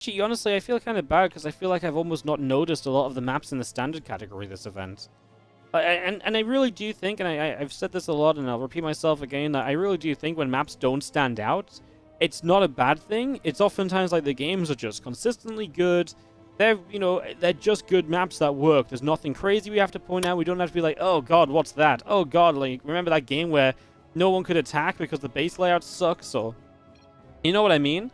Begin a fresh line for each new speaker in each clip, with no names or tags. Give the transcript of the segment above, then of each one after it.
Gee, honestly, I feel kind of bad because I feel like I've almost not noticed a lot of the maps in the standard category this event. And I really do think, and I've said this a lot, and I'll repeat myself again, that I really do think when maps don't stand out, it's not a bad thing. It's oftentimes like the games are just consistently good. They're just good maps that work. There's nothing crazy we have to point out. We don't have to be like, oh god, what's that? Oh god, like, remember that game where no one could attack because the base layout sucks, or... You know what I mean?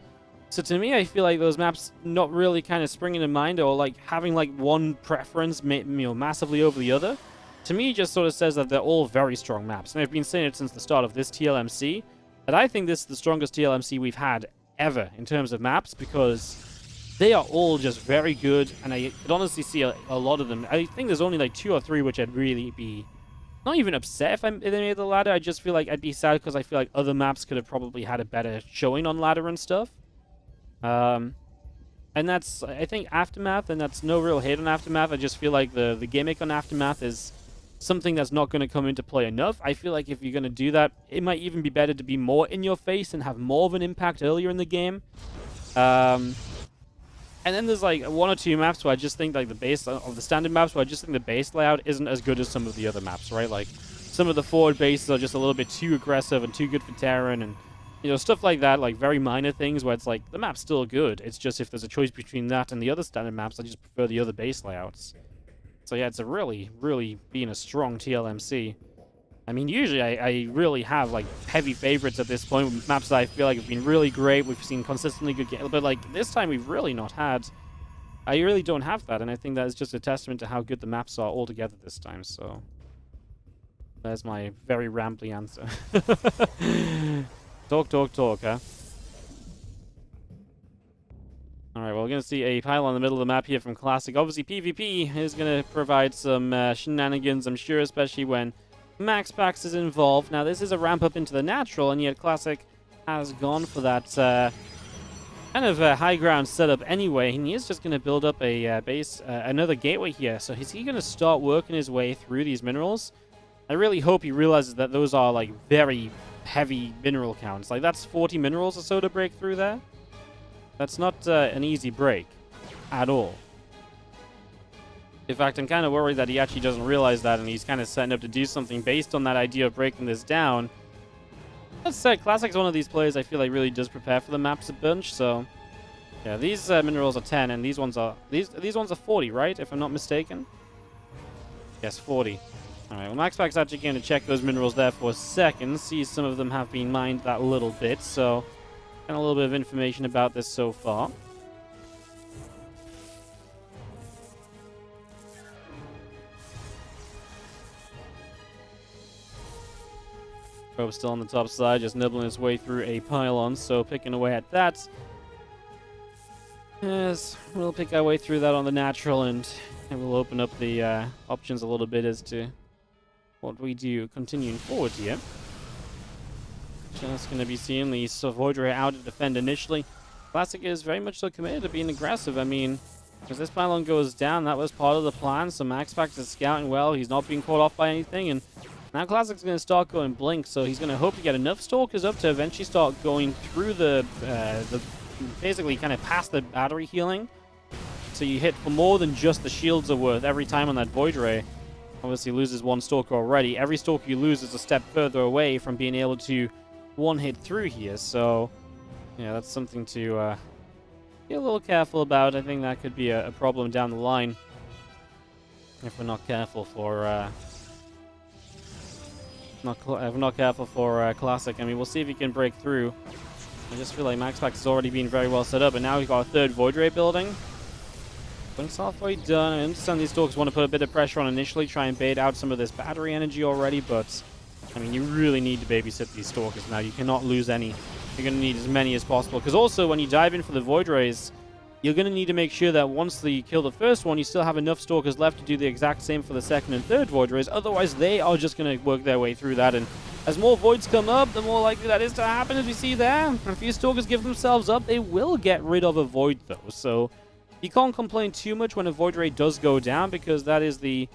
So to me, I feel like those maps not really kind of springing to mind, or like having like one preference massively over the other, to me just sort of says that they're all very strong maps. And I've been saying it since the start of this TLMC, that I think this is the strongest TLMC we've had ever in terms of maps, because they are all just very good, and I could honestly see a lot of them. I think there's only like 2 or 3 which I'd really be not even upset if they made the ladder. I just feel like I'd be sad because I feel like other maps could have probably had a better showing on ladder and stuff. And that's, I think, Aftermath, and that's no real hate on Aftermath. I just feel like the gimmick on Aftermath is something that's not going to come into play enough. I feel like if you're going to do that, it might even be better to be more in your face and have more of an impact earlier in the game. And then there's like 1 or 2 maps where I just think like the base of the standard maps where I just think the base layout isn't as good as some of the other maps, right? Like some of the forward bases are just a little bit too aggressive and too good for Terran, and stuff like that, like very minor things where it's like the map's still good. It's just if there's a choice between that and the other standard maps, I just prefer the other base layouts. So yeah, it's a really, really being a strong TLMC. I mean, usually I really have like heavy favorites at this point with maps that I feel like have been really great. We've seen consistently good games, but like this time we've really not had. I really don't have that, and I think that is just a testament to how good the maps are altogether this time. So there's my very rambly answer. Talk, huh? Alright, well, we're going to see a pylon in the middle of the map here from Classic. Obviously, PvP is going to provide some shenanigans, I'm sure, especially when MaxPax is involved. Now, this is a ramp up into the natural, and yet Classic has gone for that kind of high ground setup anyway. And he is just going to build up a base, another gateway here. So is he going to start working his way through these minerals? I really hope he realizes that those are, like, very heavy mineral counts. Like, that's 40 minerals or so to break through there. That's not an easy break at all. In fact, I'm kind of worried that he actually doesn't realize that, and he's kind of setting up to do something based on that idea of breaking this down. That said, Classic's one of these players I feel like really does prepare for the maps a bunch, so... Yeah, these minerals are 10, and these ones are... These ones are 40, right? If I'm not mistaken? Yes, 40. Alright, well, MaxPax's actually going to check those minerals there for a second, see some of them have been mined that little bit, so... And a little bit of information about this so far. Probe still on the top side, just nibbling his way through a pylon, so picking away at that. Yes, we'll pick our way through that on the natural, and we'll open up the options a little bit as to what we do continuing forward here. Just going to be seeing the Void Ray out to defend initially. Classic is very much so committed to being aggressive. I mean, as this pylon goes down, that was part of the plan. So MaxPax is scouting well. He's not being caught off by anything. And now Classic's going to start going blink. So he's going to hope to get enough stalkers up to eventually start going through the basically kind of past the battery healing. So you hit for more than just the shields are worth every time on that Void Ray. Obviously loses 1 stalker already. Every stalker you lose is a step further away from being able to one hit through here, so yeah, that's something to be a little careful about. I think that could be a problem down the line if we're not careful for if we're not careful for Classic. I mean, we'll see if he can break through. I just feel like MaxPax has already been very well set up, and now we've got a 3rd Void Ray building. Blink's halfway done. I understand these stalkers want to put a bit of pressure on initially, try and bait out some of this battery energy already, but I mean, you really need to babysit these stalkers now. You cannot lose any. You're going to need as many as possible. Because also, when you dive in for the Void Rays, you're going to need to make sure that once you kill the first one, you still have enough stalkers left to do the exact same for the 2nd and 3rd Void Rays. Otherwise, they are just going to work their way through that. And as more Voids come up, the more likely that is to happen, as we see there. And if these stalkers give themselves up, they will get rid of a Void, though. So you can't complain too much when a Void Ray does go down, because that is the...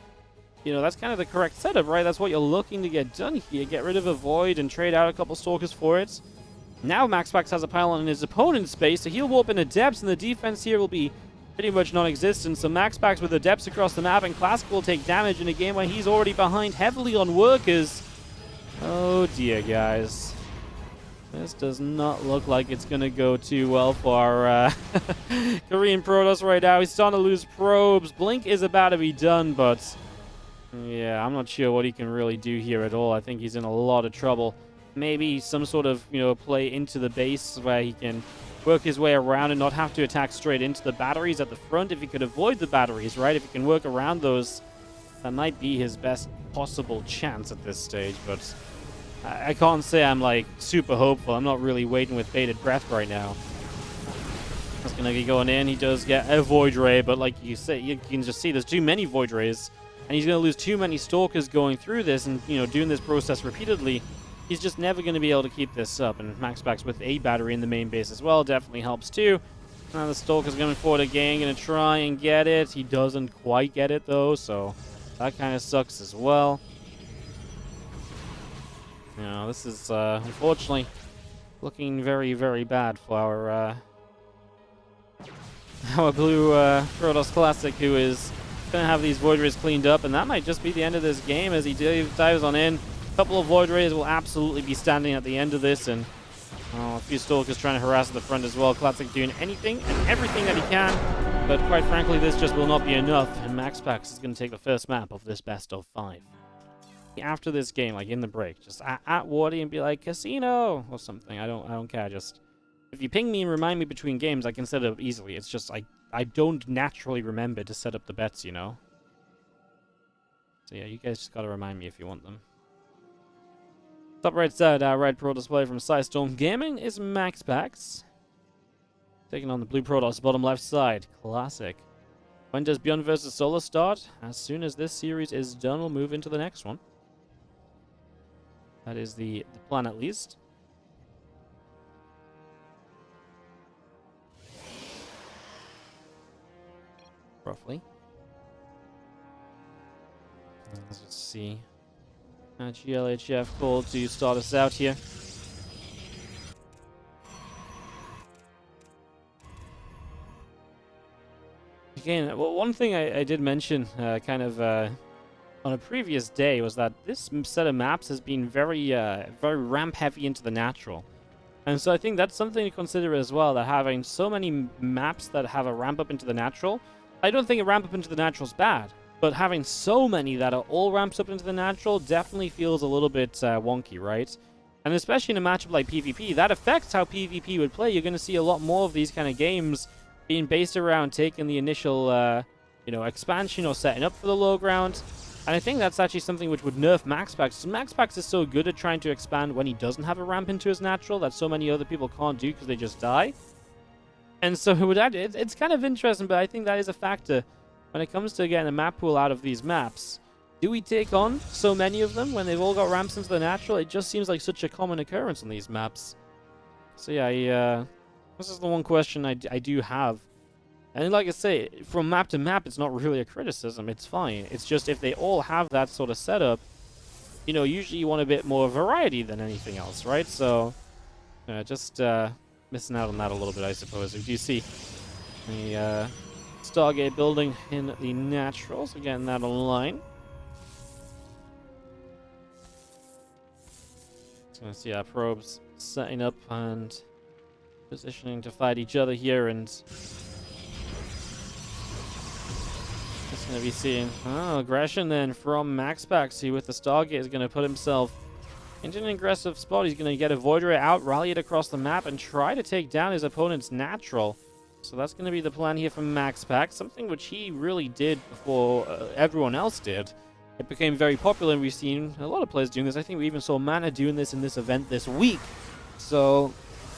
that's kind of the correct setup, right? That's what you're looking to get done here. Get rid of a Void and trade out a couple Stalkers for it. Now MaxPax has a pylon in his opponent's space, so he'll warp into depths, and the defense here will be pretty much non-existent. So MaxPax with the depths across the map, and Classic will take damage in a game where he's already behind heavily on workers. Oh dear, guys. This does not look like it's going to go too well for our Korean Protoss right now. He's starting to lose probes. Blink is about to be done, but yeah, I'm not sure what he can really do here at all. I think he's in a lot of trouble. Maybe some sort of, play into the base where he can work his way around and not have to attack straight into the batteries at the front. If he could avoid the batteries, right? If he can work around those, that might be his best possible chance at this stage, but I can't say I'm, like, super hopeful. I'm not really waiting with bated breath right now. That's going to be going in. He does get a Void Ray, but like you say, you can just see there's too many Void Rays, and he's going to lose too many Stalkers going through this and, doing this process repeatedly. He's just never going to be able to keep this up, and MaxPax with a battery in the main base as well definitely helps too. Now the Stalker's going forward again, going to try and get it. He doesn't quite get it though, so that kind of sucks as well. This is unfortunately looking very, very bad for our blue Protoss Classic, who is going to have these Void Rays cleaned up, and that might just be the end of this game as he dives on in. A couple of Void Rays will absolutely be standing at the end of this, and a few Stalkers trying to harass at the front as well. Classic doing anything and everything that he can, but quite frankly, this just will not be enough, and MaxPax is going to take the first map of this best of 5. After this game, like in the break, just at Wardy and be like, casino or something. I don't care. Just if you ping me and remind me between games, I can set it up easily. It's just I don't naturally remember to set up the bets, So yeah, you guys just gotta remind me if you want them. Top right side, our red Pro display from Storm Gaming is MaxPax. Taking on the blue Protoss, bottom left side, Classic. When does Beyond vs. Solar start? As soon as this series is done, we'll move into the next one. That is the plan, at least. Roughly. Let's just see. GLHF called to start us out here. Again, well, one thing I did mention on a previous day was that this set of maps has been very ramp heavy into the natural. And so I think that's something to consider as well, that having so many maps that have a ramp up into the natural, I don't think a ramp up into the natural is bad, but having so many that are all ramps up into the natural definitely feels a little bit wonky, right? And especially in a matchup like PvP, that affects how PvP would play. You're going to see a lot more of these kind of games being based around taking the initial, expansion or setting up for the low ground. And I think that's actually something which would nerf MaxPax. So MaxPax is so good at trying to expand when he doesn't have a ramp into his natural that so many other people can't do because they just die. And so it's kind of interesting, but I think that is a factor when it comes to getting a map pool out of these maps. Do we take on so many of them when they've all got ramps into the natural? It just seems like such a common occurrence on these maps. So yeah, this is the one question I do have. And like I say, from map to map, it's not really a criticism. It's fine. It's just if they all have that sort of setup, usually you want a bit more variety than anything else, right? So, just missing out on that a little bit, I suppose. We do see the Stargate building in the naturals. We're getting that online. So I see our probes setting up and positioning to fight each other here, and just going to be seeing aggression then from MaxPax, who with the Stargate is going to put himself into an aggressive spot. He's going to get a Void Ray out, rally it across the map, and try to take down his opponent's natural. So that's going to be the plan here from MaxPax, something which he really did before everyone else did. It became very popular, and we've seen a lot of players doing this. I think we even saw Mana doing this in this event this week. So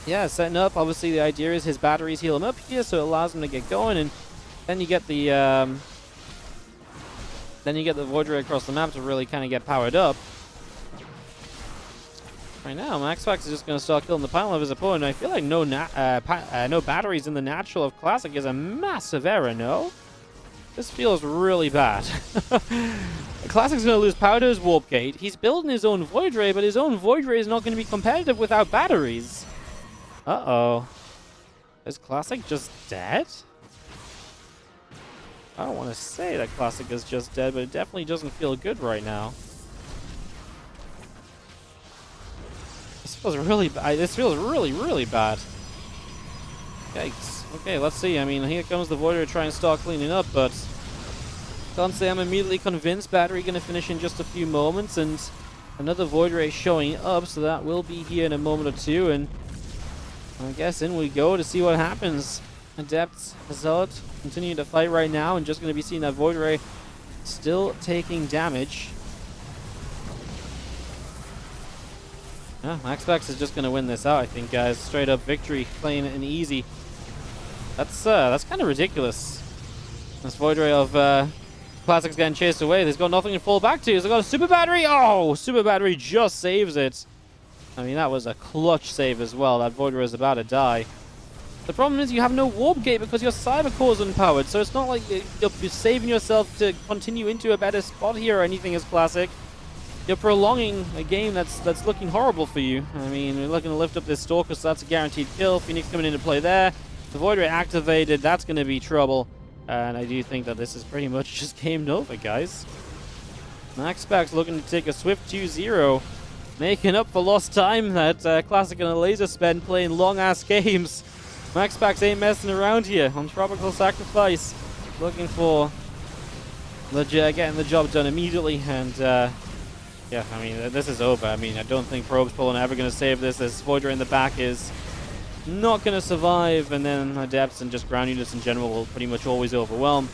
yeah, setting up. Obviously, the idea is his batteries heal him up here, so it allows him to get going, and then you get the Void Ray across the map to really kind of get powered up. Right now, MaxPax is just going to start killing the pylon of his opponent. I feel like no batteries in the natural of Classic is a massive error. No, this feels really bad. Classic's going to lose power to his Warp Gate. He's building his own Void Ray, but his own Void Ray is not going to be competitive without batteries. Uh-oh. Is Classic just dead? I don't want to say that Classic is just dead, but it definitely doesn't feel good right now. This feels really bad. This feels really, really bad. Yikes. Okay, let's see. I mean, here comes the Voider to try and start cleaning up, but can't say I'm immediately convinced. Battery going to finish in just a few moments, and another Voider showing up, so that will be here in a moment or two, and I guess in we go to see what happens. Adepts, Hazard, continuing to fight right now, and just going to be seeing that Void Ray still taking damage. Yeah, MaxPax is just going to win this out, I think, guys. Straight up victory, playing an easy. That's kind of ridiculous. This Void Ray of Classic's getting chased away. There's got nothing to fall back to. He's got a Super Battery. Oh, Super Battery just saves it. I mean, that was a clutch save as well. That Void Ray is about to die. The problem is you have no warp gate because your cyber core is unpowered, so it's not like you're saving yourself to continue into a better spot here or anything as Classic. You're prolonging a game that's looking horrible for you. I mean, we're looking to lift up this Stalker, so that's a guaranteed kill. Phoenix coming into play there. The Void Ray activated. That's going to be trouble. And I do think that this is pretty much just game over, guys. MaxPax looking to take a swift 2-0. Making up for lost time that Classic and a Laser spend playing long-ass games. MaxPax ain't messing around here on Tropical Sacrifice. Looking for getting the job done immediately. And, yeah, I mean, this is over. I mean, I don't think Probe's Pulling ever going to save this, as Voider in the back is not going to survive. And then Adepts and just ground units in general will pretty much always overwhelm.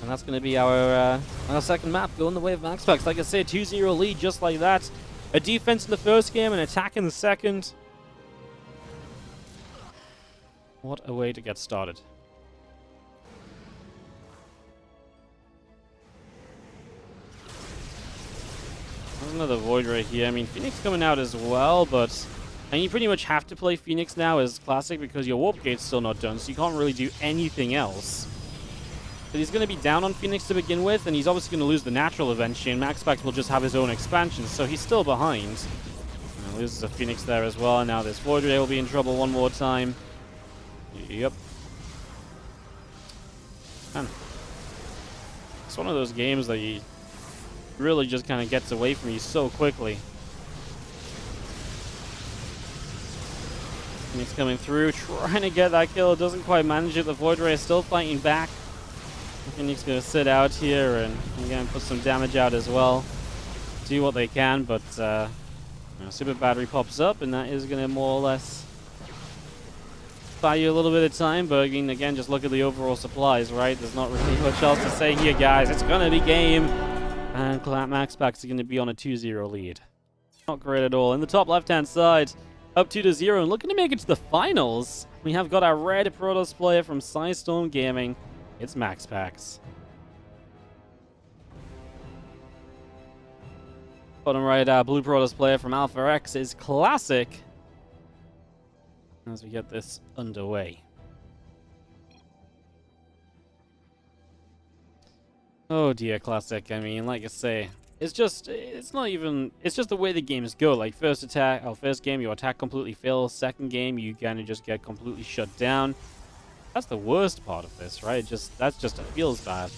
And that's going to be our second map going the way of MaxPax. Like I said, 2-0 lead just like that. A defense in the first game, an attack in the second. What a way to get started. There's another Void Ray here. I mean, Phoenix coming out as well, but... And you pretty much have to play Phoenix now as Classic because your Warp Gate's still not done, so you can't really do anything else. But he's going to be down on Phoenix to begin with, and he's obviously going to lose the Natural eventually, and MaxPax will just have his own expansion, so he's still behind. And loses a Phoenix there as well, and now this Void Ray will be in trouble one more time. Yep. Man. It's one of those games that you really just kind of gets away from you so quickly. And he's coming through, trying to get that kill. Doesn't quite manage it. The Void Ray is still fighting back. Phoenix going to sit out here and again put some damage out as well. Do what they can, but Super Battery pops up, and that is going to more or less buy you a little bit of time, but I mean, again, just look at the overall supplies, right? There's not really much else to say here, guys. It's going to be game, and MaxPax is going to be on a 2-0 lead. Not great at all. In the top left-hand side, up 2-0, and looking to make it to the finals, we have got our red Protoss player from Storm Gaming. It's MaxPax. Bottom right, our blue Protoss player from Alpha X is Classic. As we get this underway. Oh dear, Classic. I mean, like I say, it's just the way the games go. Like first game, your attack completely fails. Second game, you kind of just get completely shut down. That's the worst part of this, right? That's just it feels bad.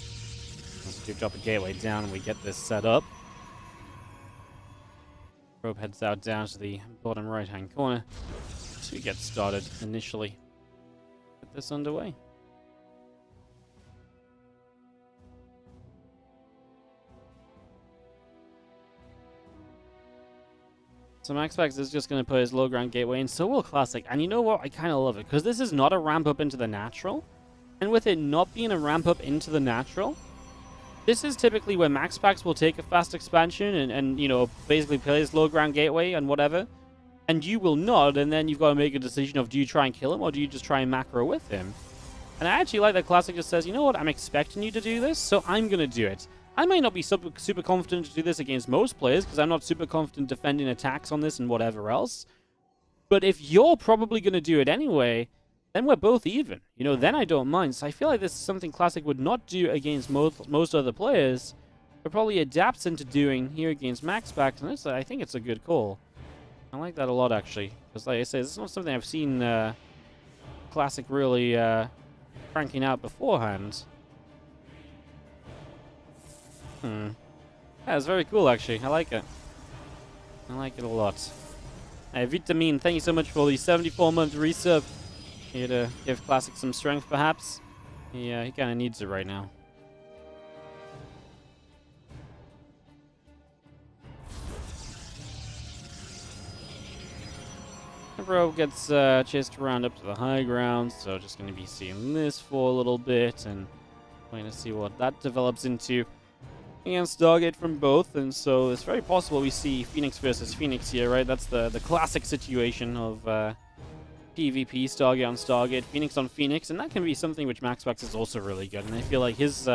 Once we drop a gateway down and we get this set up. Probe heads out down to the bottom right-hand corner to get started initially. Get this underway. So MaxPax is just going to put his low ground gateway in, so will Classic. And you know what? I kind of love it, because this is not a ramp up into the natural. And with it not being a ramp up into the natural, this is typically where MaxPax will take a fast expansion and you know, basically play his low ground gateway and whatever. And you will not, and then you've got to make a decision of, do you try and kill him, or do you just try and macro with him? And I actually like that Classic just says, you know what, I'm expecting you to do this, so I'm going to do it. I might not be super confident to do this against most players, because I'm not super confident defending attacks on this and whatever else. But if you're probably going to do it anyway, then we're both even. You know, then I don't mind. So I feel like this is something Classic would not do against most other players, but probably adapts into doing here against MaxPax, and I think it's a good call. I like that a lot, actually. Because, like I say, this is not something I've seen Classic really cranking out beforehand. Yeah, it's very cool, actually. I like it. I like it a lot. Hey, Vitamin, thank you so much for the 74-month resub. Here to give Classic some strength, perhaps. Yeah, he kind of needs it right now. Bro gets chased around up to the high ground, so just going to be seeing this for a little bit and waiting to see what that develops into against Stargate from both. And so it's very possible we see Phoenix versus Phoenix here, right? That's the classic situation of PvP, Stargate on Stargate, Phoenix on Phoenix, and that can be something which MaxPax is also really good. And I feel like his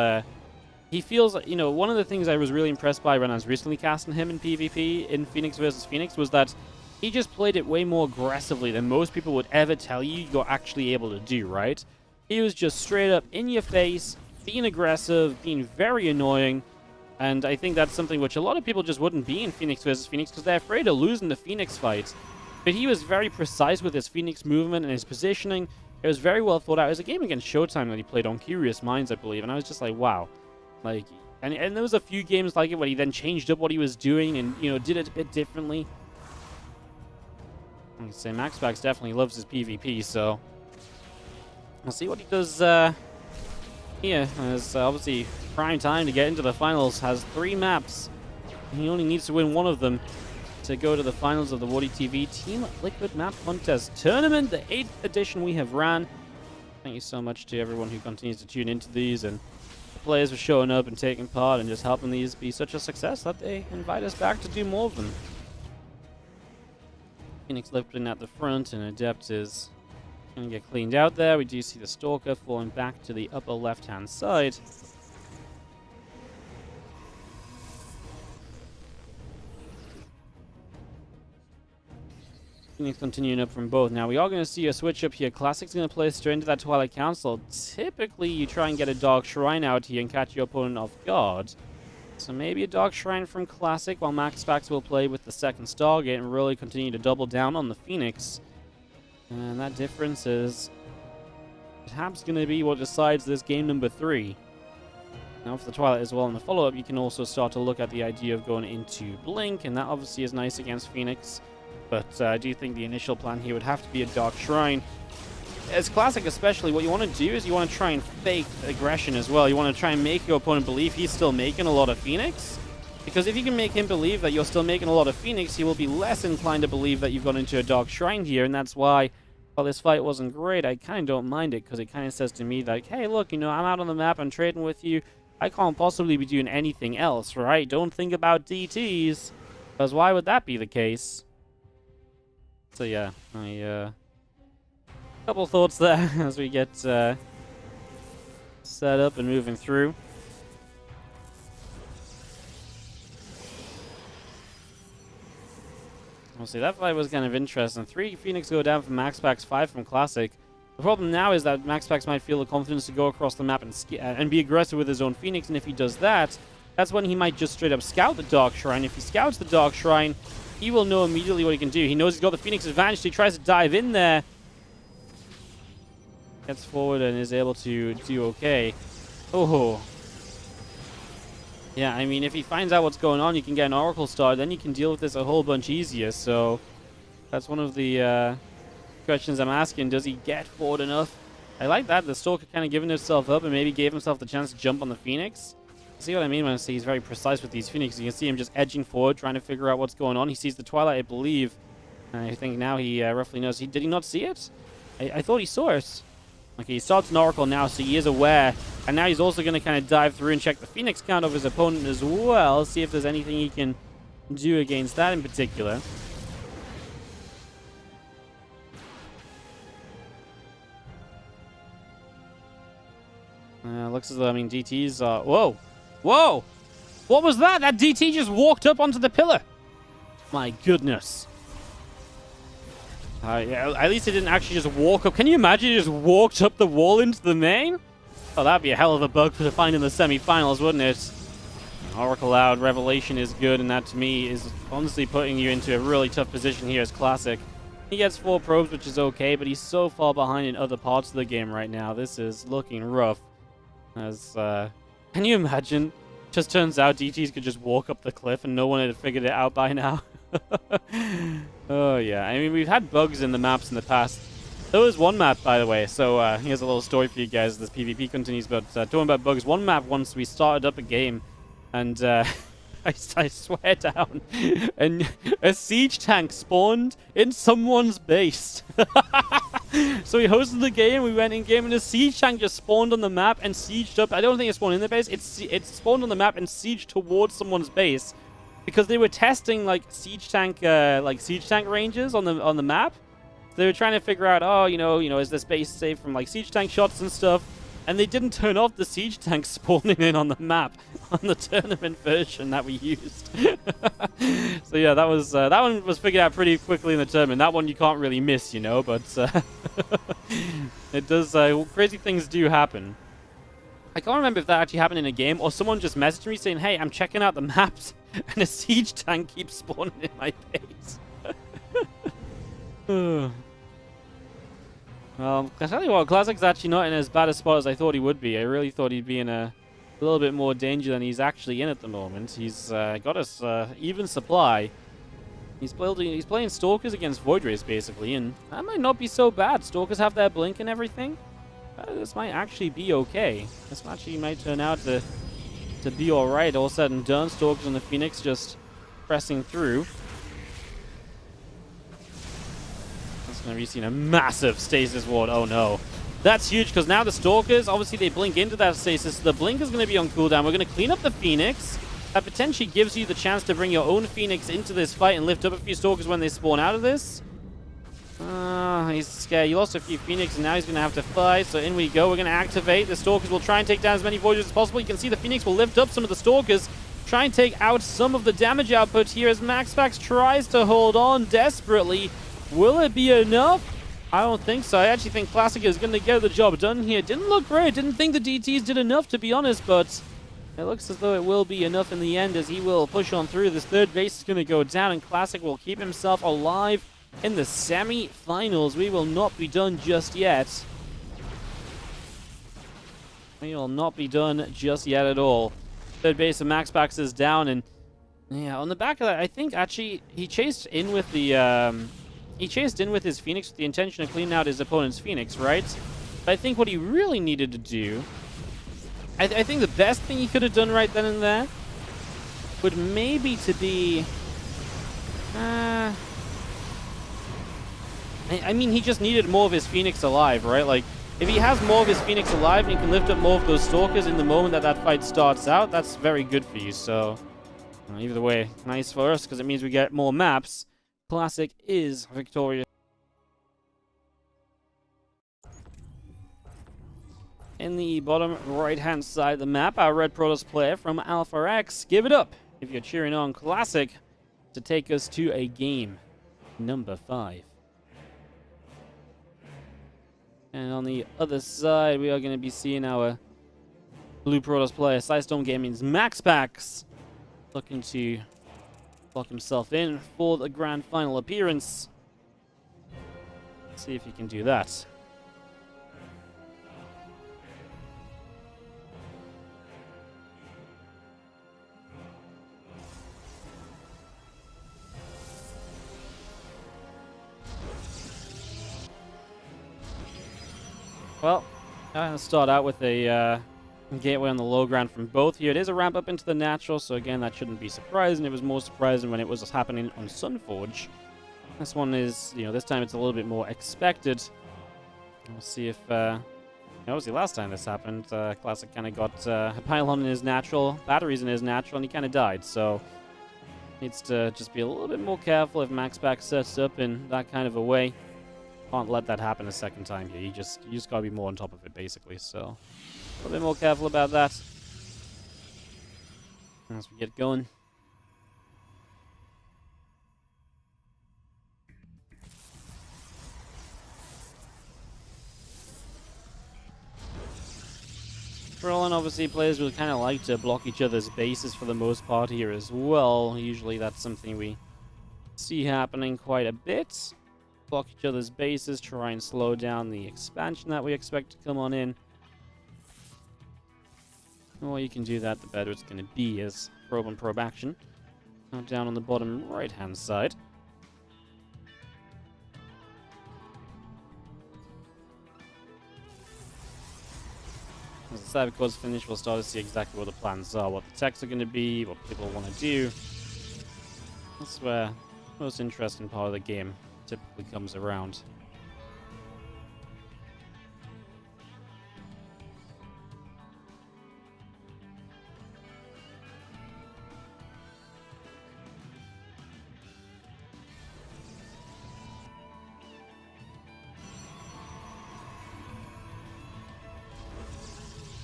he feels, you know, one of the things I was really impressed by when I was recently casting him in PvP in Phoenix versus Phoenix was that he just played it way more aggressively than most people would ever tell you you're actually able to do, right? He was just straight up in your face, being aggressive, being very annoying, and I think that's something which a lot of people just wouldn't be in Phoenix versus Phoenix because they're afraid of losing the Phoenix fight. But he was very precise with his Phoenix movement and his positioning. It was very well thought out. It was a game against Showtime that he played on Curious Minds, I believe, and I was just like, wow. Like, and there was a few games like it where he then changed up what he was doing and, you know, did it a bit differently. I can say MaxPax definitely loves his PvP, so we'll see what he does here. As obviously prime time to get into the finals, has 3 maps. He only needs to win one of them to go to the finals of the WardiTV Team Liquid Map Contest Tournament, the 8th edition we have ran. Thank you so much to everyone who continues to tune into these, and the players for showing up and taking part and just helping these be such a success that they invite us back to do more of them. Phoenix lifting at the front, and Adept is going to get cleaned out there. We do see the Stalker falling back to the upper left-hand side. Phoenix continuing up from both. Now, we are going to see a switch up here. Classic's going to play straight into that Twilight Council. Typically, you try and get a Dark Shrine out here and catch your opponent off guard. So maybe a Dark Shrine from Classic, while MaxPax will play with the second Stargate and really continue to double down on the Phoenix. And that difference is perhaps going to be what decides this game number 3. Now for the Twilight as well in the follow-up, you can also start to look at the idea of going into Blink, and that obviously is nice against Phoenix. But I do think the initial plan here would have to be a Dark Shrine. As Classic especially, what you want to do is you want to try and fake aggression as well. You want to try and make your opponent believe he's still making a lot of Phoenix. Because if you can make him believe that you're still making a lot of Phoenix, he will be less inclined to believe that you've gone into a Dark Shrine here. And that's why, while this fight wasn't great, I kind of don't mind it. Because it kind of says to me like, hey, look, you know, I'm out on the map, I'm trading with you. I can't possibly be doing anything else, right? Don't think about DTs. Because why would that be the case? So yeah, couple thoughts there as we get set up and moving through. We'll see, that fight was kind of interesting. 3 Phoenix go down from MaxPax, 5 from Classic. The problem now is that MaxPax might feel the confidence to go across the map and be aggressive with his own Phoenix, and if he does that, that's when he might just straight up scout the Dark Shrine. If he scouts the Dark Shrine, he will know immediately what he can do. He knows he's got the Phoenix advantage, so he tries to dive in there. Gets forward and is able to do okay. Oh. Yeah, I mean, if he finds out what's going on, you can get an Oracle Star, then you can deal with this a whole bunch easier. So that's one of the questions I'm asking. Does he get forward enough? I like that. The Stalker kind of giving himself up and maybe gave himself the chance to jump on the Phoenix. See what I mean when I say he's very precise with these Phoenix? You can see him just edging forward, trying to figure out what's going on. He sees the Twilight, I believe. And I think now he roughly knows. Did he not see it? I thought he saw it. Okay, he starts an Oracle now, so he is aware. And now he's also going to kind of dive through and check the Phoenix count of his opponent as well. See if there's anything he can do against that in particular. Looks as though, I mean, DTs are... Whoa! Whoa! What was that? That DT just walked up onto the pillar. My goodness. Yeah, at least it didn't actually just walk up. Can you imagine it just walked up the wall into the main? Oh, that'd be a hell of a bug to find in the semi-finals, wouldn't it? Oracle out, Revelation is good, and that to me is honestly putting you into a really tough position here as Classic. He gets 4 probes, which is okay, but he's so far behind in other parts of the game right now. This is looking rough. As, can you imagine? Just turns out DTs could just walk up the cliff and no one had figured it out by now. Oh, yeah. I mean, we've had bugs in the maps in the past. There was one map, by the way, so here's a little story for you guys as this PvP continues, but talking about bugs, one map once we started up a game, and I swear down, and a siege tank spawned in someone's base. So we hosted the game, we went in game, and a siege tank just spawned on the map and sieged up. I don't think it spawned in the base, it spawned on the map and sieged towards someone's base, because they were testing like siege tank ranges on the map. They were trying to figure out, oh, is this base safe from like siege tank shots and stuff? And they didn't turn off the siege tank spawning in on the map on the tournament version that we used. So yeah, that one was figured out pretty quickly in the tournament. That one you can't really miss, but it does. Crazy things do happen. I can't remember if that actually happened in a game or someone just messaged me saying, "Hey, I'm checking out the maps, and a siege tank keeps spawning in my base." Well, I tell you what, Classic's actually not in as bad a spot as I thought he would be. I really thought he'd be in a little bit more danger than he's actually in at the moment. He's got us even supply. He's playing Stalkers against Void Race, basically, and that might not be so bad. Stalkers have their blink and everything. This might actually be okay. This actually might turn out to be alright, all said and done. Stalkers and the Phoenix just pressing through. Have you seen a massive stasis ward? Oh no. That's huge because now the Stalkers, obviously they blink into that stasis. So the blink is going to be on cooldown. We're going to clean up the Phoenix. That potentially gives you the chance to bring your own Phoenix into this fight and lift up a few Stalkers when they spawn out of this. He's scared. He lost a few Phoenix and now he's going to have to fight. So in we go. We're going to activate. The Stalkers will try and take down as many Voiders as possible. You can see the Phoenix will lift up some of the Stalkers. Try and take out some of the damage output here as MaxPax tries to hold on desperately. Will it be enough? I don't think so. I actually think Classic is going to get the job done here. Didn't look great. Didn't think the DTs did enough, to be honest, but it looks as though it will be enough in the end as he will push on through. This third base is going to go down, and Classic will keep himself alive in the semi-finals. We will not be done just yet. We will not be done just yet at all. Third base of MaxPax is down, and yeah, on the back of that, I think actually he chased in with the his Phoenix with the intention of cleaning out his opponent's Phoenix, right? But I think what he really needed to do, I think the best thing he could have done right then and there would maybe to be, I mean, he just needed more of his Phoenix alive, right? Like, if he has more of his Phoenix alive and he can lift up more of those Stalkers in the moment that fight starts out, that's very good for you. So, either way, nice for us because it means we get more maps. Classic is victorious. In the bottom right-hand side of the map, our Red Protoss player from Alpha X. Give it up if you're cheering on Classic to take us to a game number 5. And on the other side, we are going to be seeing our Blue Protoss player, Sidestorm Gaming's MaxPax, looking to lock himself in for the grand final appearance. Let's see if he can do that. Well, I'm going to start out with a gateway on the low ground from both here. It is a ramp up into the natural, so again, that shouldn't be surprising. It was more surprising when it was happening on Sunforge. This one is, this time it's a little bit more expected. We'll see if, obviously last time this happened, Classic kind of got a pylon in his natural, batteries in his natural, and he kind of died, so needs to just be a little bit more careful if MaxPax sets up in that kind of a way. Can't let that happen a second time here. You just gotta be more on top of it, basically, so a little bit more careful about that as we get going. Patrolling, obviously, players will kind of like to block each other's bases for the most part here as well. Usually that's something we see happening quite a bit. Block each other's bases, try and slow down the expansion that we expect to come on in. The more you can do that, the better it's going to be as probe on probe action. Now down on the bottom right-hand side. As the cybercore's finished, we'll start to see exactly what the plans are, what the techs are going to be, what people want to do. That's where the most interesting part of the game typically comes around.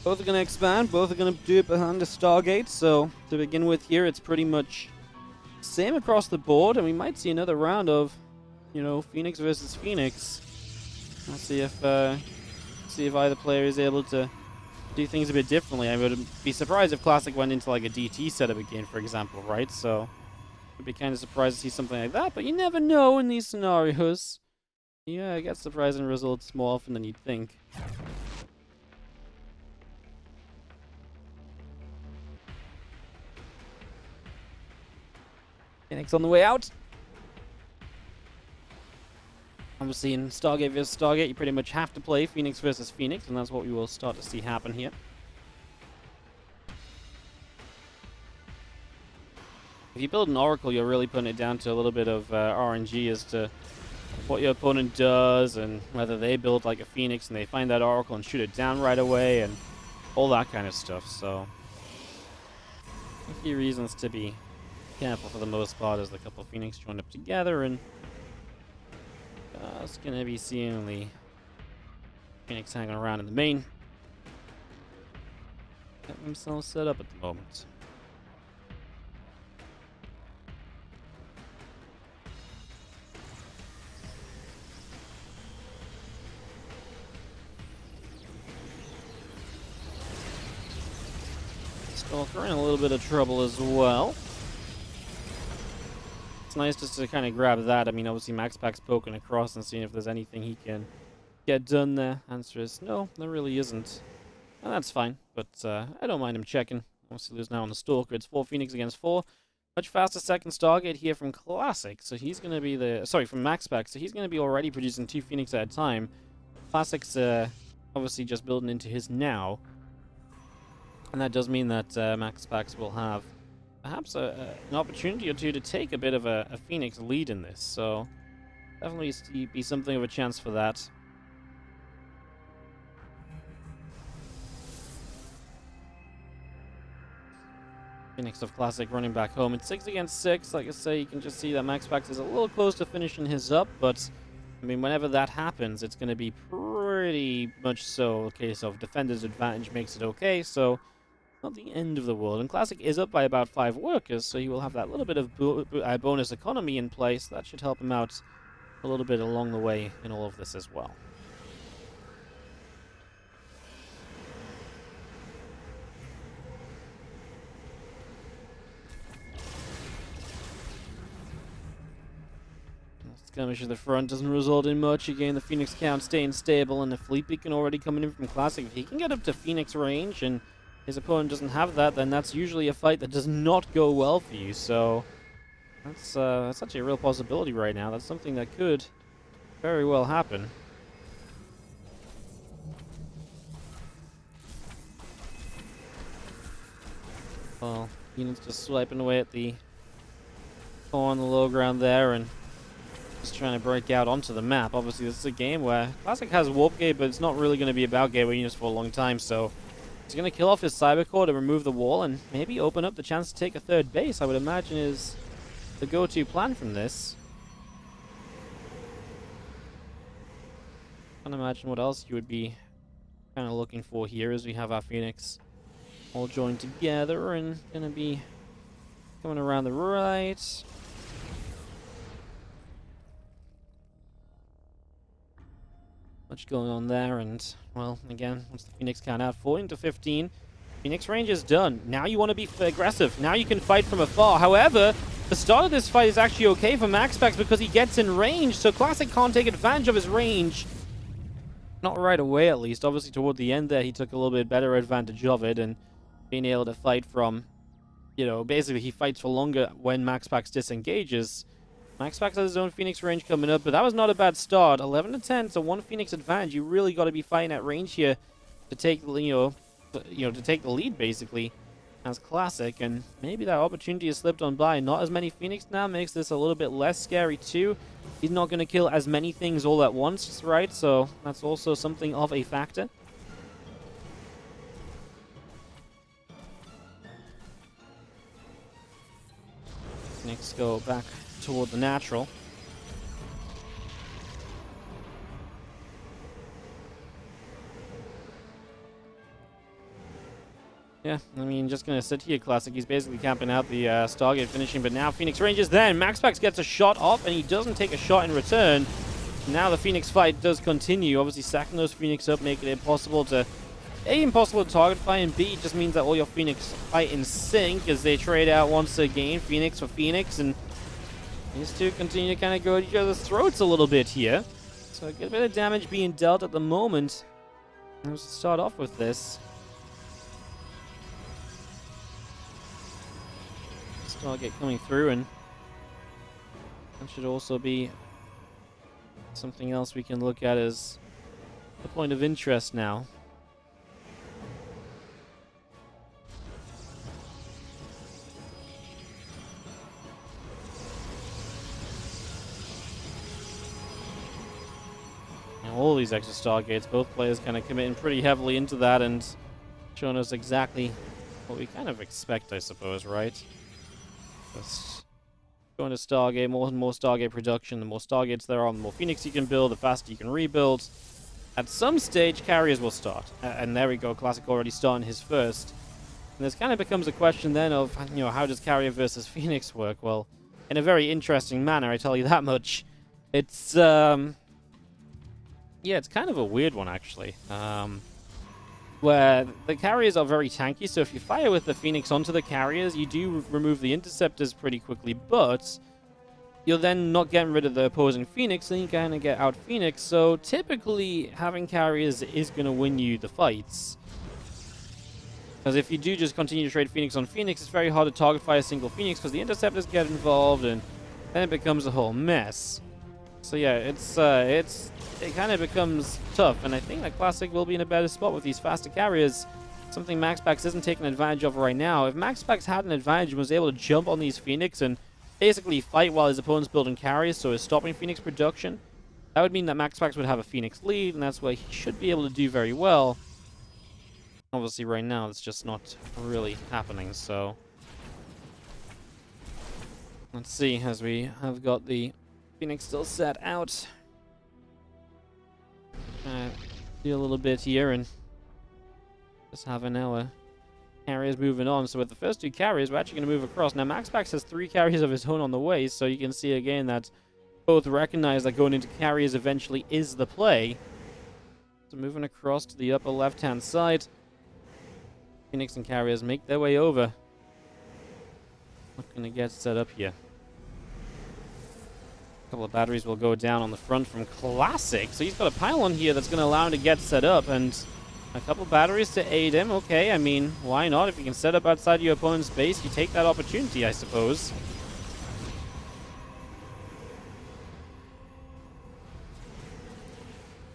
Both are going to expand, both are going to do it behind the Stargate, so to begin with here, it's pretty much same across the board, and we might see another round of, you know, Phoenix versus Phoenix. I'll see if either player is able to do things a bit differently. I would be surprised if Classic went into like a DT setup again, for example, right? So I'd be kind of surprised to see something like that, but you never know in these scenarios. Yeah, I get surprising results more often than you'd think. Phoenix on the way out. Obviously, in Stargate vs. Stargate, you pretty much have to play Phoenix versus Phoenix, and that's what we will start to see happen here. If you build an Oracle, you're really putting it down to a little bit of RNG as to what your opponent does, and whether they build like a Phoenix and they find that Oracle and shoot it down right away, and all that kind of stuff. So, a few reasons to be careful for the most part as the couple of Phoenix join up together, and it's going to be seeing the Phoenix hanging around in the main. Get themselves set up at the moment. Stalker in a little bit of trouble as well. It's nice just to kind of grab that. I mean, obviously MaxPax poking across and seeing if there's anything he can get done there. Answer is no, there really isn't. And that's fine, but I don't mind him checking. Obviously lose now on the Stalker. It's 4 Phoenix against 4. Much faster second Stargate here from Classic. So he's going to be the... Sorry, from MaxPax. So he's going to be already producing 2 Phoenix at a time. Classic's obviously just building into his now. And that does mean that MaxPax will have perhaps an opportunity or two to take a bit of a Phoenix lead in this. So definitely be something of a chance for that. Phoenix of Classic running back home. It's 6 against 6. Like I say, you can just see that MaxPax is a little close to finishing his up, but I mean, whenever that happens, it's going to be pretty much so a case of defender's advantage makes it okay, so not the end of the world. And Classic is up by about 5 workers, so he will have that little bit of bonus economy in place. That should help him out a little bit along the way in all of this as well. Skirmish at the front doesn't result in much. Again, the Phoenix count staying stable, and the Fleet Beacon already coming in from Classic. If he can get up to Phoenix range and his opponent doesn't have that, then that's usually a fight that does not go well for you. So that's actually a real possibility right now. That's something that could very well happen. Well, units just swiping away at the core on the low ground there, and just trying to break out onto the map. Obviously, this is a game where Classic has Warp Gate, but it's not really going to be about gateway units for a long time, so he's going to kill off his Cybercore to remove the wall and maybe open up the chance to take a third base, I would imagine is the go-to plan from this. Can't imagine what else you would be kind of looking for here as we have our Phoenix all joined together and going to be coming around the right. Much going on there, and, well, again, once the Phoenix count out, 14-15. Phoenix range is done. Now you want to be aggressive. Now you can fight from afar. However, the start of this fight is actually okay for MaxPax because he gets in range, so Classic can't take advantage of his range. Not right away, at least. Obviously, toward the end there, he took a little bit better advantage of it, and being able to fight from, you know, basically he fights for longer when MaxPax disengages. MaxPax has his own Phoenix range coming up, but that was not a bad start. 11-10, so 1 Phoenix advantage. You really got to be fighting at range here to take, to take the lead, basically, as Classic. And maybe that opportunity has slipped on by. Not as many Phoenix now makes this a little bit less scary, too. He's not going to kill as many things all at once, right? So that's also something of a factor. Phoenix go back toward the natural. Yeah, I mean, just gonna sit here, Classic. He's basically camping out the Stargate finishing, but now Phoenix ranges then. MaxPax gets a shot off, and he doesn't take a shot in return. Now the Phoenix fight does continue. Obviously, stacking those Phoenix up, making it impossible to... A, impossible to target fire, and B, just means that all your Phoenix fight in sync as they trade out once again, Phoenix for Phoenix, and these two continue to kind of go at each other's throats a little bit here. So a good bit of damage being dealt at the moment. Let's start off with this. Stargate coming through, and that should also be something else we can look at as a point of interest now. All these extra Stargates, both players kind of committing pretty heavily into that and showing us exactly what we kind of expect, I suppose, right? Just going to Stargate, more and more Stargate production. The more Stargates there are, the more Phoenix you can build, the faster you can rebuild. At some stage, carriers will start. And there we go, Classic already starting his first. And this kind of becomes a question then of, how does carrier versus Phoenix work? Well, in a very interesting manner, I tell you that much. It's, yeah, it's kind of a weird one, actually. Where the carriers are very tanky, so if you fire with the Phoenix onto the carriers, you do remove the interceptors pretty quickly, but you're then not getting rid of the opposing Phoenix, then you kind of get out Phoenix, so typically having carriers is going to win you the fights. Because if you do just continue to trade Phoenix on Phoenix, it's very hard to target fire a single Phoenix because the interceptors get involved, and then it becomes a whole mess. So yeah, it kind of becomes tough, and I think that Classic will be in a better spot with these faster carriers. Something MaxPax isn't taking advantage of right now. If MaxPax had an advantage and was able to jump on these Phoenix and basically fight while his opponent's building carriers, so is stopping Phoenix production, that would mean that MaxPax would have a Phoenix lead, and that's what he should be able to do very well. Obviously, right now, it's just not really happening, so... Let's see, as we have got the Phoenix still set out. Do a little bit here and just having our carriers moving on. So with the first two carriers, we're actually going to move across. Now, MaxPax has 3 carriers of his own on the way, so you can see again that both recognize that going into carriers eventually is the play. So moving across to the upper left-hand side, Phoenix and carriers make their way over. Looking to get set up here. A couple of batteries will go down on the front from Classic. So he's got a pylon here that's going to allow him to get set up, and a couple batteries to aid him. Okay, I mean, why not? If you can set up outside your opponent's base, you take that opportunity, I suppose.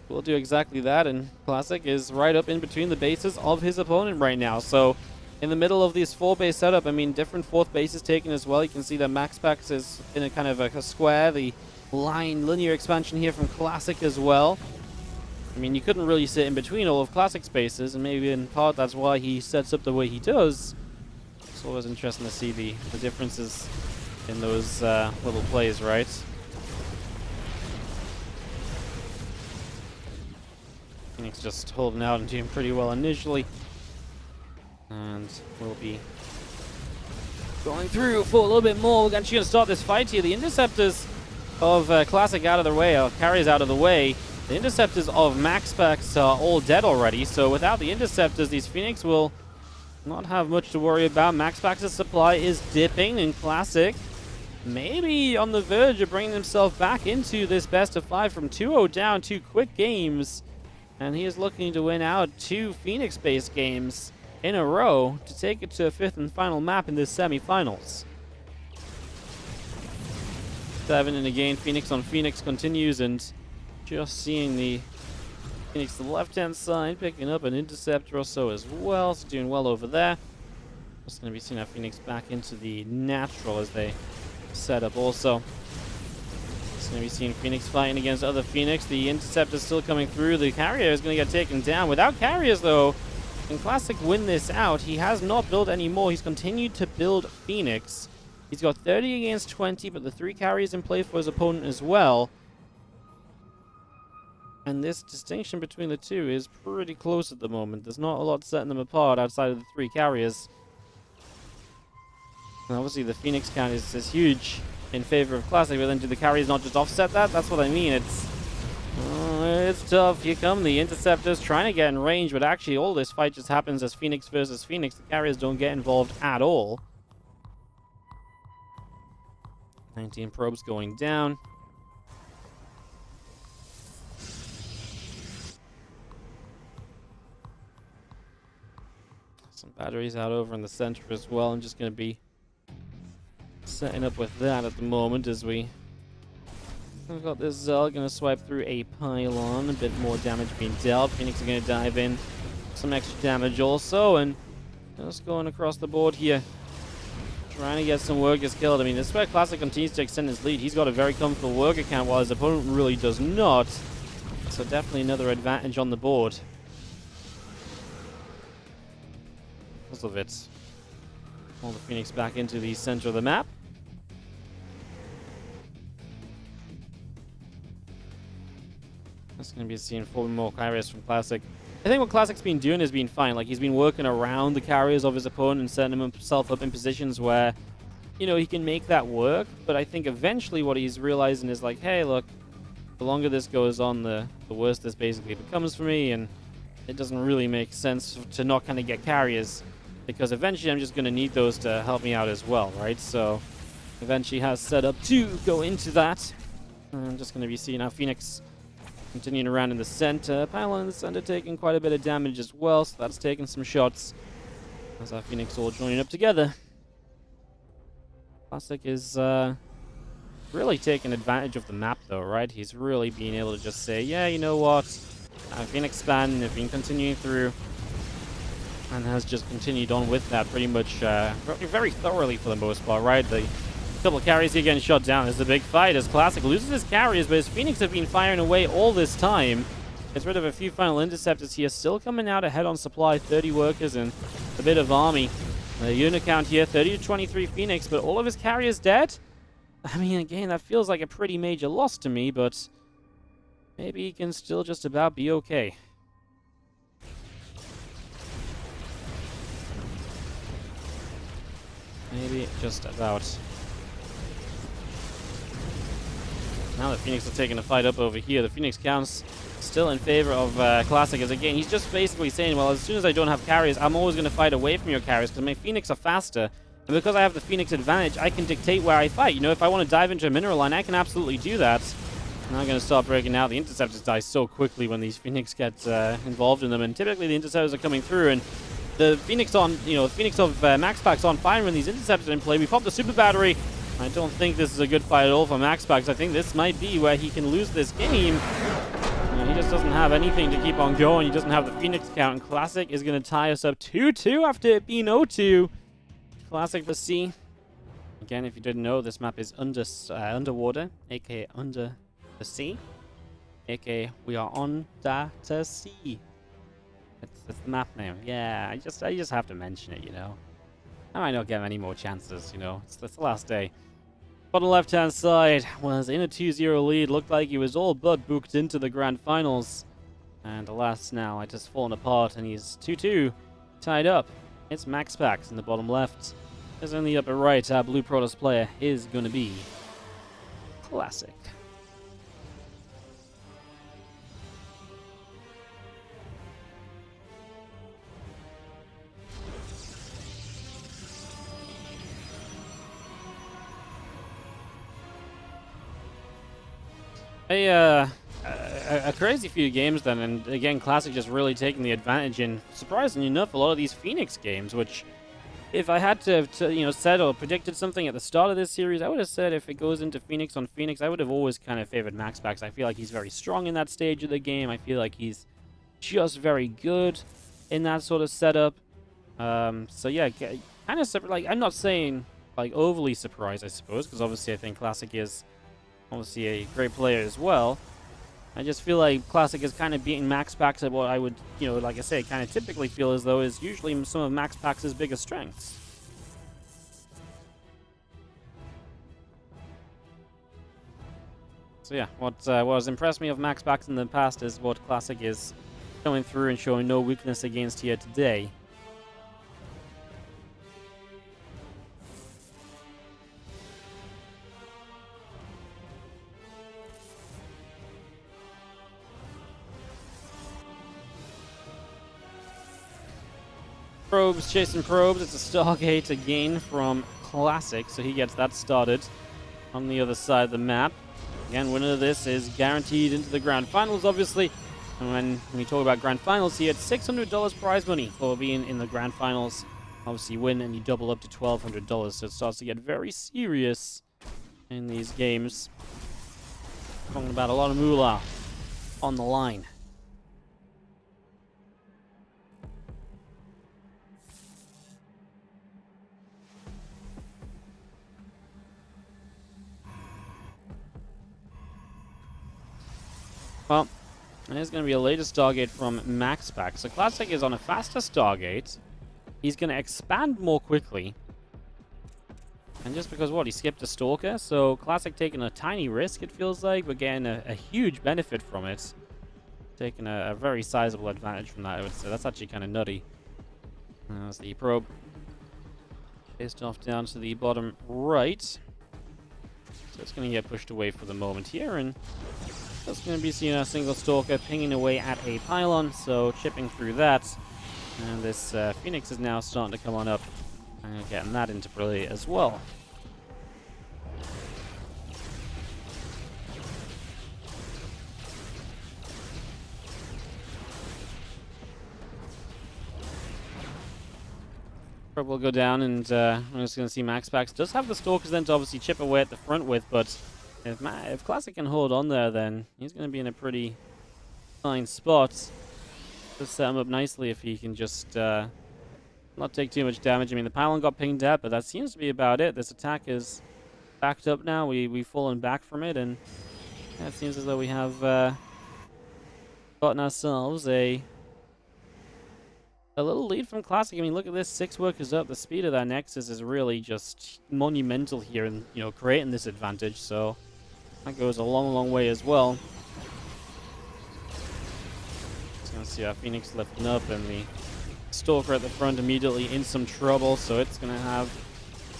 We'll do exactly that, and Classic is right up in between the bases of his opponent right now. So in the middle of this 4-base setup, I mean, different 4th bases taken as well. You can see that MaxPax is in a kind of a square. The linear expansion here from Classic as well. I mean, you couldn't really sit in between all of Classic's bases, and maybe in part that's why he sets up the way he does. It's always interesting to see the differences in those little plays, right? Phoenix just holding out and doing pretty well initially. And we'll be going through for a little bit more. We're actually going to start this fight here. The interceptors of Classic out of the way, or carriers out of the way. The interceptors of MaxPax are all dead already, so without the interceptors, these Phoenix will not have much to worry about. MaxPax's supply is dipping in Classic. Maybe on the verge of bringing himself back into this best of 5 from 2-0 down, 2 quick games. And he is looking to win out 2 Phoenix-based games in a row to take it to a 5th and final map in this semifinals. Diving in again, Phoenix on Phoenix continues, and just seeing the Phoenix to the left-hand side, picking up an interceptor or so as well, so doing well over there. Just going to be seeing our Phoenix back into the natural as they set up also. Just going to be seeing Phoenix fighting against other Phoenix. The interceptor is still coming through. The carrier is going to get taken down. Without carriers, though, can Classic win this out? He has not built any more. He's continued to build Phoenix. He's got 30 against 20, but the 3 carriers in play for his opponent as well. And this distinction between the two is pretty close at the moment. There's not a lot setting them apart outside of the 3 carriers. And obviously the Phoenix count is huge in favor of Classic, but then do the carriers not just offset that? That's what I mean. It's tough. Here come the interceptors trying to get in range, but actually all this fight just happens as Phoenix versus Phoenix. The carriers don't get involved at all. 19 probes going down. Some batteries out over in the center as well. I'm just going to be setting up with that at the moment as we've got this Zell going to swipe through a pylon. A bit more damage being dealt. Phoenix are going to dive in. Some extra damage also, and just going across the board here. Trying to get some workers killed. I mean, this is where Classic continues to extend his lead. He's got a very comfortable worker count while his opponent really does not. So definitely another advantage on the board. Because of it. Pull the Phoenix back into the center of the map. That's going to be seeing 4 more carriers from Classic. I think what Classic's been doing has been fine. Like, he's been working around the carriers of his opponent and setting himself up in positions where, you know, he can make that work. But I think eventually what he's realizing is like, hey, look, the longer this goes on, the worse this basically becomes for me. And it doesn't really make sense to not kind of get carriers, because eventually I'm just going to need those to help me out as well, right? So eventually has set up to go into that. And I'm just going to be seeing how Phoenix continuing around in the center. Pylon in the center taking quite a bit of damage as well, so that's taking some shots. As our Phoenix all joining up together. Classic is really taking advantage of the map though, right? He's really being able to just say, yeah, you know what? Phoenix span, they've been continuing through. And has just continued on with that pretty much very thoroughly for the most part, right? The couple of carries here getting shot down. This is a big fight as Classic loses his carriers, but his Phoenix have been firing away all this time. Gets rid of a few final interceptors here. Still coming out ahead on supply. 30 workers and a bit of army. The unit count here, 30 to 23 Phoenix, but all of his carriers dead? I mean, again, that feels like a pretty major loss to me, but maybe he can still just about be okay. Maybe just about. Now the Phoenix are taking the fight up over here. The Phoenix counts still in favor of Classic, as again, he's just basically saying, well, as soon as I don't have carriers, I'm always going to fight away from your carriers because my Phoenix are faster. And because I have the Phoenix advantage, I can dictate where I fight. You know, if I want to dive into a mineral line, I can absolutely do that. Now I'm going to start breaking out. The interceptors die so quickly when these Phoenix get involved in them. And typically the interceptors are coming through, and the Phoenix on, you know, Phoenix of MaxPax on fire when these interceptors are in play. We pop the super battery. I don't think this is a good fight at all for MaxPax. I think this might be where he can lose this game. He just doesn't have anything to keep on going. He doesn't have the Phoenix count, and Classic is going to tie us up 2-2 after it being 0-2. Classic for C. Again, if you didn't know, this map is underwater, aka under the sea, aka we are on the sea. That's the map name. Yeah, I just have to mention it, you know. I might not get any more chances, you know. It's the last day. On the left-hand side was in a 2-0 lead. Looked like he was all but booked into the grand finals. And alas, now it has fallen apart, and he's 2-2, tied up. It's MaxPax in the bottom left. As in the upper right, our Blue Protoss player is going to be Classic. A crazy few games then, and again, Classic just really taking the advantage in, surprisingly enough, a lot of these Phoenix games, which, if I had to said or predicted something at the start of this series, I would have said if it goes into Phoenix on Phoenix, I would have always kind of favored MaxPax. I feel like he's very strong in that stage of the game. I feel like he's just very good in that sort of setup. So yeah, kind of like, I'm not saying like overly surprised, I suppose, because obviously I think Classic is obviously a great player as well. I just feel like Classic is kind of beating MaxPax at what I would, like I say, kind of typically feel as though is usually some of MaxPax's biggest strengths. So yeah, what has impressed me of MaxPax in the past is what Classic is coming through and showing no weakness against here today. Probes, chasing probes. It's a Stargate again from Classic, so he gets that started on the other side of the map. Again, winner of this is guaranteed into the grand finals, obviously. And when we talk about grand finals here, it's $600 prize money for being in the grand finals. Obviously, you win and you double up to $1,200, so it starts to get very serious in these games. Talking about a lot of moolah on the line. Well, there's going to be a later Stargate from MaxPax. So Classic is on a faster Stargate. He's going to expand more quickly. And just because, he skipped a Stalker. So Classic taking a tiny risk, it feels like, but getting a huge benefit from it. Taking a very sizable advantage from that, I would say. That's actually kind of nutty. There's the probe. Pissed off down to the bottom right. So it's going to get pushed away for the moment here, and that's going to be seeing a single Stalker pinging away at a pylon, so chipping through that. And this Phoenix is now starting to come on up and getting that into play as well. Probe will go down, and I'm just going to see MaxPax does have the Stalkers then to obviously chip away at the front with, but if Classic can hold on there, then he's going to be in a pretty fine spot. Just set him up nicely if he can just not take too much damage. I mean, the pylon got pinged at, but that seems to be about it. This attack is backed up now. We've fallen back from it, and it seems as though we have gotten ourselves a little lead from Classic. I mean, look at this. 6 workers up. The speed of that Nexus is really just monumental here in, creating this advantage. So that goes a long, long way as well. Just going to see our Phoenix lifting up, and the Stalker at the front immediately in some trouble. So it's going to have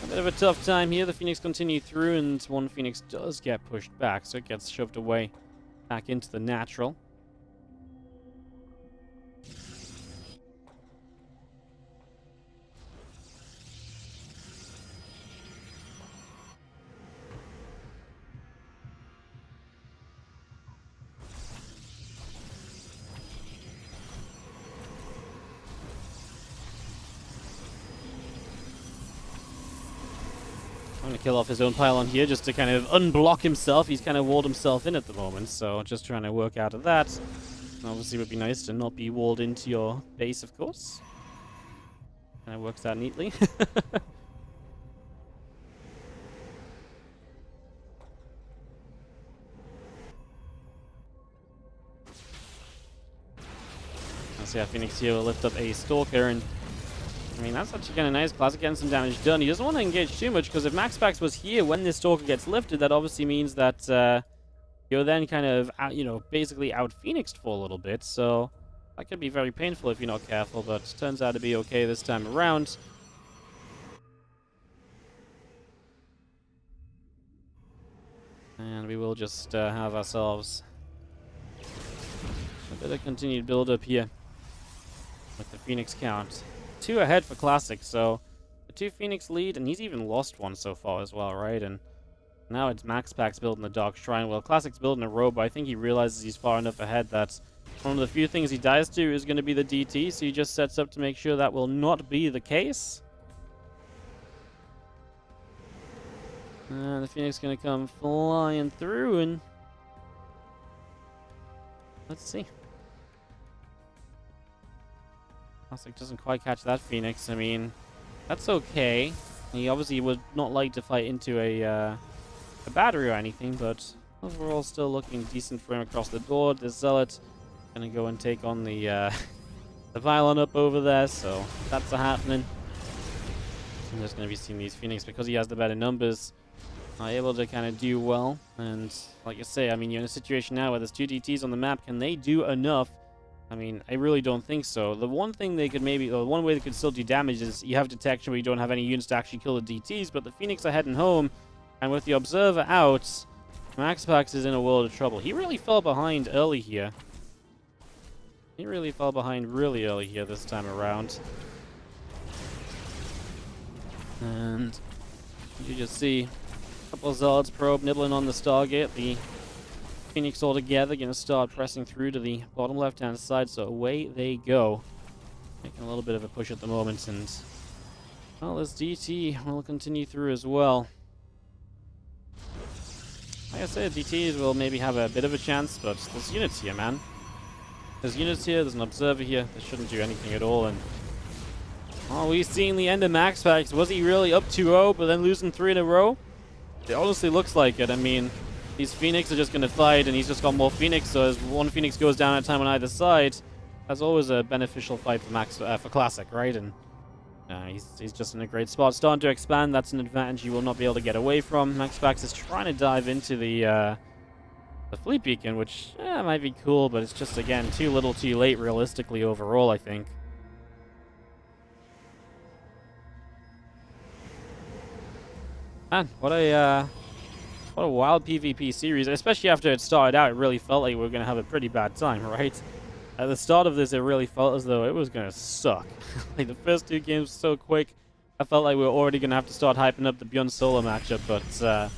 a bit of a tough time here. The Phoenix continue through, and one Phoenix does get pushed back. So it gets shoved away back into the natural. I'm going to kill off his own pylon here just to kind of unblock himself. He's kind of walled himself in at the moment, so just trying to work out of that. And obviously it would be nice to not be walled into your base, of course. Kind of works out neatly. I'll see how Phoenix here will lift up a Stalker, and I mean, that's actually kind of nice. Classic getting some damage done. He doesn't want to engage too much, because if MaxPax was here when this Stalker gets lifted, that obviously means that you're then kind of, basically out-Phoenixed for a little bit. So that could be very painful if you're not careful, but it turns out to be okay this time around. And we will just have ourselves a bit of continued build-up here with the Phoenix count. 2 ahead for Classic, so the 2 Phoenix lead, and he's even lost one so far as well, right? And Now it's MaxPax building the Dark Shrine. Well, Classic's building a robe, but I think he realizes he's far enough ahead that one of the few things he dies to is going to be the DT, so he just sets up to make sure that will not be the case. And the Phoenix is going to come flying through, and let's see. Classic doesn't quite catch that Phoenix. I mean, that's okay. He obviously would not like to fight into a battery or anything, but overall still looking decent for him across the board. The Zealot gonna go and take on the Violon up over there, so that's happening. I'm just gonna be seeing these Phoenix because he has the better numbers, are able to kind of do well. And like I say, I mean, you're in a situation now where there's 2 DTs on the map. Can they do enough? I mean, I really don't think so. The one thing they could maybe, or one way they could still do damage is you have detection where you don't have any units to actually kill the DTs, but the Phoenix are heading home, and with the Observer out, MaxPax is in a world of trouble. He really fell behind early here. He really fell behind really early here this time around. And you just see a couple of Zealots probe nibbling on the Stargate. The Phoenix all together going to start pressing through to the bottom left-hand side, so away they go. Making a little bit of a push at the moment, and well, this DT will continue through as well. Like I said, DTs will maybe have a bit of a chance, but there's units here, man. There's units here, there's an Observer here. They shouldn't do anything at all, and oh, we've seen the end of MaxPax. Was he really up 2-0, but then losing 3 in a row? It honestly looks like it. I mean, these Phoenix are just going to fight, and he's just got more Phoenix, so as one Phoenix goes down at a time on either side, that's always a beneficial fight for for Classic, right? And he's just in a great spot. Starting to expand, that's an advantage he will not be able to get away from. MaxPax is trying to dive into the Fleet Beacon, which might be cool, but it's just, again, too little too late realistically overall, I think. Man, what a wild PvP series, especially after it started out. It really felt like we were going to have a pretty bad time, right? At the start of this, it really felt as though it was going to suck. Like, the first 2 games were so quick, I felt like we were already going to have to start hyping up the Beyond Solo matchup, but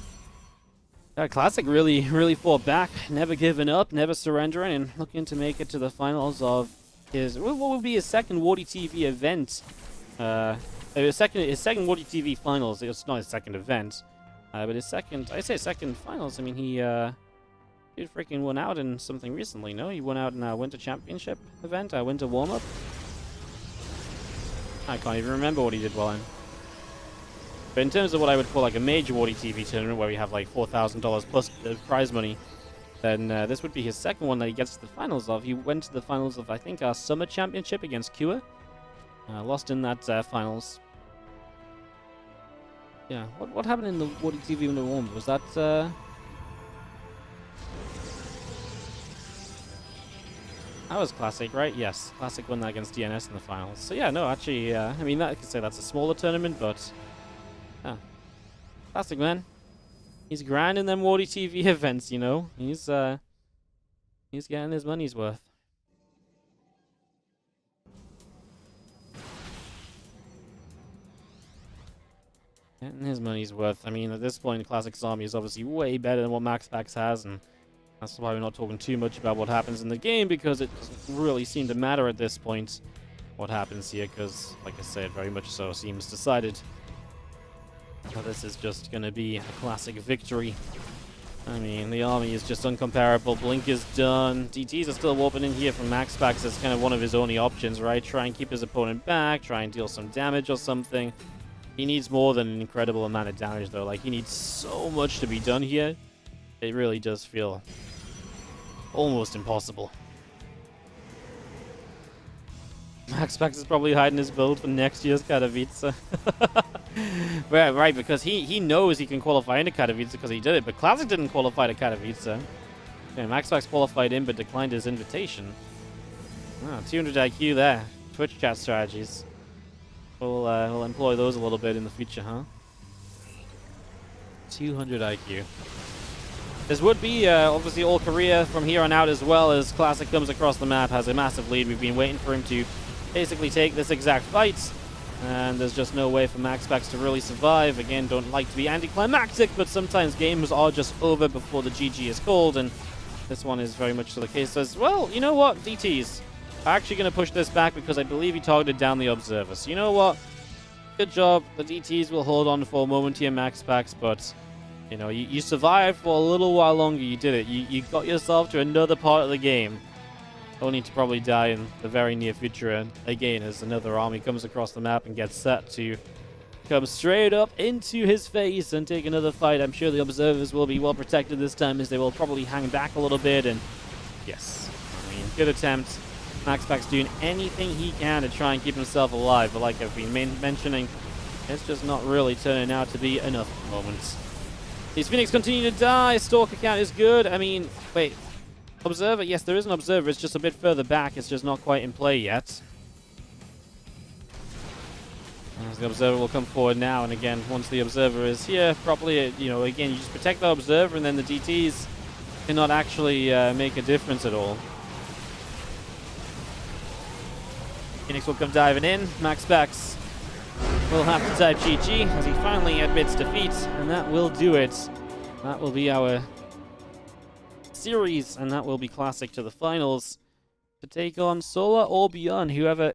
Classic really fought back, never giving up, never surrendering, and looking to make it to the finals of what would be his second WardiTV event. His second WardiTV finals. It's not his second event, but his second. I say second finals. I mean, he freaking won out in something recently. No, he won out in a Winter Championship event, a Winter Warm Up. I can't even remember what he did well in. But in terms of what I would call like a major WardiTV tournament where we have like $4,000 plus prize money, then this would be his second one that he gets to the finals of. He went to the finals of, I think, our Summer Championship against Kua. Lost in that finals. Yeah, what happened in the WardiTV Winter Warm? Was that that was Classic, right? Yes, Classic won that against DNS in the finals. So yeah, no, actually, I mean, I could say that's a smaller tournament, but Classic, man. He's grinding them WardiTV events, you know. He's getting his money's worth. Getting his money's worth. I mean, at this point, Classic's army is obviously way better than what MaxPax has, and that's why we're not talking too much about what happens in the game, because it doesn't really seem to matter at this point what happens here, because, like I said, very much so seems decided. But this is just going to be a Classic victory. I mean, the army is just uncomparable. Blink is done. DTs are still warping in here from MaxPax as kind of one of his only options, right? Try and keep his opponent back, try and deal some damage or something. He needs more than an incredible amount of damage, though. Like, he needs so much to be done here. It really does feel almost impossible. MaxPax is probably hiding his build for next year's Katowice. Right, because he knows he can qualify into Katowice because he did it, but Classic didn't qualify to Katowice. Okay, MaxPax qualified in but declined his invitation. 200 IQ there. Twitch chat strategies. We'll employ those a little bit in the future, huh? 200 IQ. This would be obviously all Korea from here on out, as well as Classic comes across the map, has a massive lead. We've been waiting for him to basically take this exact fight. And there's just no way for MaxPax to really survive. Again, don't like to be anticlimactic, but sometimes games are just over before the GG is called, and this one is very much so the case. As well, you know what? DTs are actually going to push this back because I believe he targeted down the Observer. So you know what? Good job. The DTs will hold on for a moment here, MaxPax, but you know, you survived for a little while longer. You did it. You got yourself to another part of the game, only to probably die in the very near future. And again, as another army comes across the map and gets set to come straight up into his face and take another fight. I'm sure the Observers will be well protected this time, as they will probably hang back a little bit. And yes, I mean, good attempt. MaxPax doing anything he can to try and keep himself alive, but like I've been mentioning, it's just not really turning out to be enough at the moment. These Phoenix continue to die. Stalker count is good. I mean, wait. Observer? Yes, there is an Observer. It's just a bit further back. It's just not quite in play yet. As the Observer will come forward now, and again, once the Observer is here, properly, you know, again, you just protect the Observer, and then the DTs cannot actually make a difference at all. Phoenix will come diving in. MaxPax will have to type GG as he finally admits defeat, and that will do it. That will be our series, and that will be Classic to the finals to take on Solar or Beyond, whoever